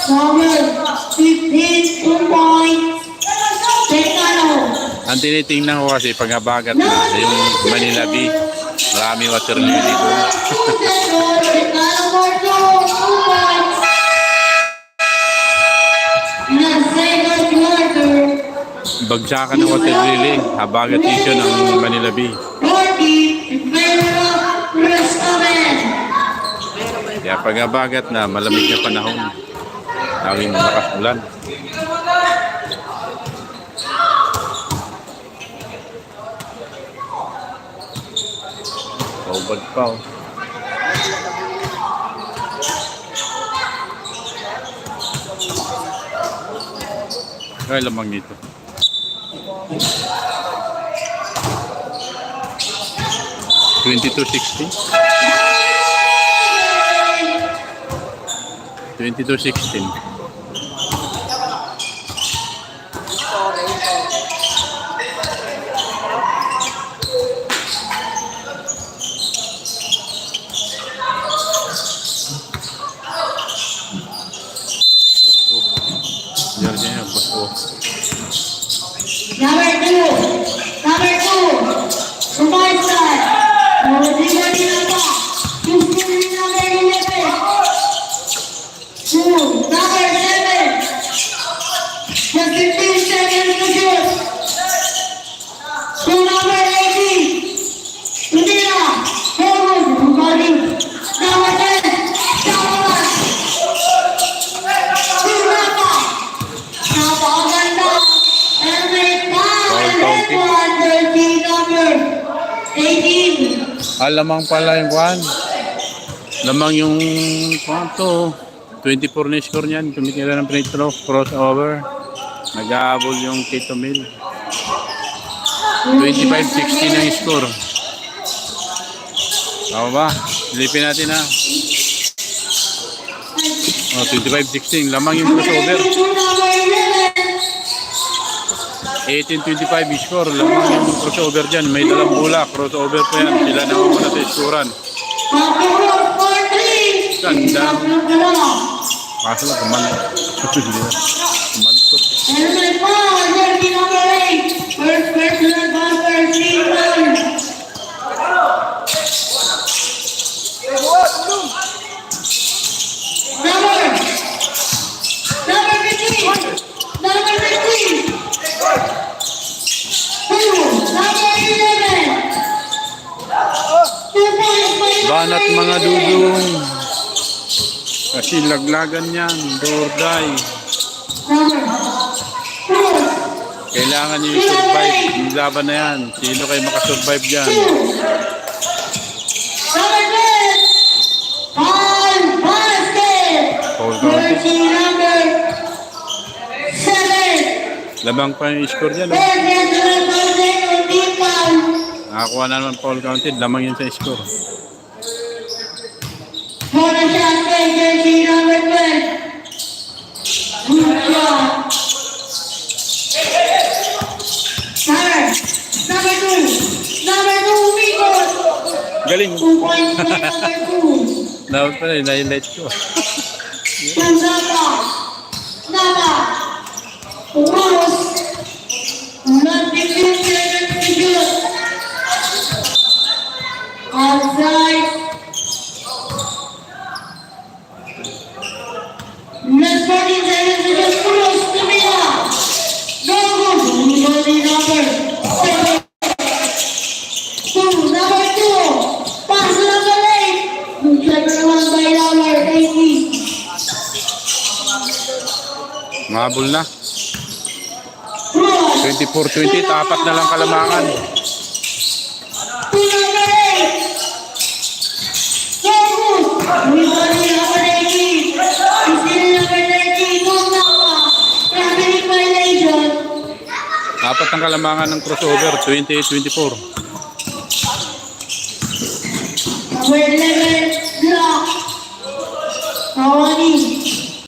Number 15, 2 points. Tekano. Ang tinitingnan ko kasi pag-abagat na yung Manila Bay. Maraming water lily dito. Tekano for 2 points. Na second quarter. Bagsakan ng water lily. Habagat issue ng Manila Bay. 40 in favor of Restaurant. Kaya pag-abagat na malamig na panahon. Tawing malakas ulan. Kaubad pa oh. Ay, lamang nito. $22.60. $22.16. Number 2. Superstar. Number 11. Number 7. Just 15 seconds to shoot. To number 18. Udina. Forward. Number 10. Shawan. Tunapa. Napakaganda. And may foul under the number 18. Lamang pala yung kwan. Lamang yung kwan to. 24 na score niyan. Tumitira ng free throw. Crossover. Nag-aabol yung Tito Mill. 25-16 na yung score. Tama ba? Silipin natin ha. 25-16. Lamang yung crossover. 18-25 score. Lamang yung crossover dyan. May dalang bola. Crossover pa yan. Sila naman muna sa scorean. Ganda. Kaso lang, kumantok. And my ball, jersey number 8. First personal bumper, Stephen. Number 15. Number 15. Number 11. 2 points. Banat mga dudong. Kasi laglagan yan. Dorday. Kailangan nyo i-survive. Yung laban na yan. Sino kayo makasurvive dyan? Paul County. Labang pa yung score dyan. Nakakuha na naman Paul County. Lamang yun sa score. Galing. Dapat pala yung highlight ko. Outside. Next 14 seconds to just cross to me now. Go, number 7. Number 2. Pass number 8. Number 1 by number 18. Mahabol na. 24-20. Apat na lang kalamangan. To number 8. Go, number 18. Number 13. Traffic violation. Apat ang kalamangan ng crossover. 28-24. Number 11. Block. Awani.